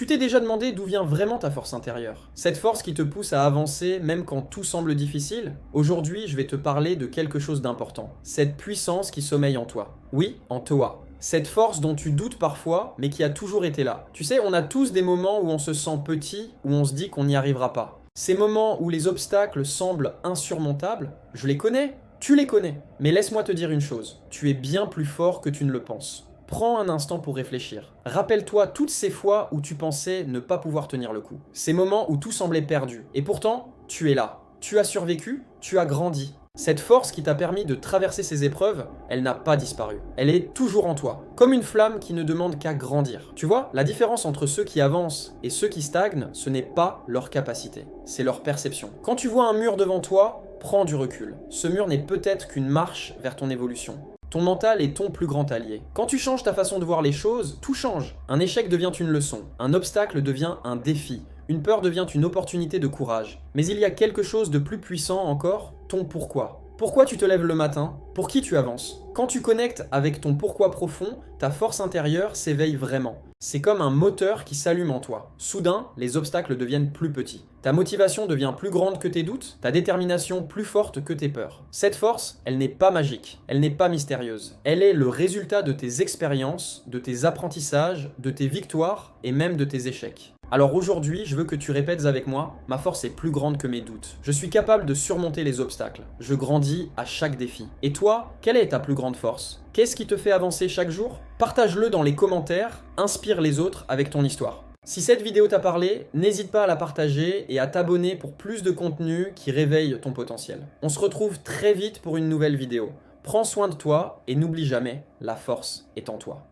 Tu t'es déjà demandé d'où vient vraiment ta force intérieure? Cette force qui te pousse à avancer même quand tout semble difficile? Aujourd'hui, je vais te parler de quelque chose d'important. Cette puissance qui sommeille en toi. Oui, en toi. Cette force dont tu doutes parfois, mais qui a toujours été là. Tu sais, on a tous des moments où on se sent petit, où on se dit qu'on n'y arrivera pas. Ces moments où les obstacles semblent insurmontables, je les connais, tu les connais. Mais laisse-moi te dire une chose, tu es bien plus fort que tu ne le penses. Prends un instant pour réfléchir. Rappelle-toi toutes ces fois où tu pensais ne pas pouvoir tenir le coup. Ces moments où tout semblait perdu. Et pourtant, tu es là. Tu as survécu, tu as grandi. Cette force qui t'a permis de traverser ces épreuves, elle n'a pas disparu. Elle est toujours en toi. Comme une flamme qui ne demande qu'à grandir. Tu vois, la différence entre ceux qui avancent et ceux qui stagnent, ce n'est pas leur capacité, c'est leur perception. Quand tu vois un mur devant toi, prends du recul. Ce mur n'est peut-être qu'une marche vers ton évolution. Ton mental est ton plus grand allié. Quand tu changes ta façon de voir les choses, tout change. Un échec devient une leçon, un obstacle devient un défi, une peur devient une opportunité de courage. Mais il y a quelque chose de plus puissant encore, ton pourquoi. Pourquoi tu te lèves le matin? Pour qui tu avances? Quand tu connectes avec ton pourquoi profond, ta force intérieure s'éveille vraiment. C'est comme un moteur qui s'allume en toi. Soudain, les obstacles deviennent plus petits. Ta motivation devient plus grande que tes doutes, ta détermination plus forte que tes peurs. Cette force, elle n'est pas magique, elle n'est pas mystérieuse. Elle est le résultat de tes expériences, de tes apprentissages, de tes victoires et même de tes échecs. Alors aujourd'hui, je veux que tu répètes avec moi, ma force est plus grande que mes doutes. Je suis capable de surmonter les obstacles. Je grandis à chaque défi. Et toi, quelle est ta plus grande force? Qu'est-ce qui te fait avancer chaque jour? Partage-le dans les commentaires, inspire les autres avec ton histoire. Si cette vidéo t'a parlé, n'hésite pas à la partager et à t'abonner pour plus de contenu qui réveille ton potentiel. On se retrouve très vite pour une nouvelle vidéo. Prends soin de toi et n'oublie jamais, la force est en toi.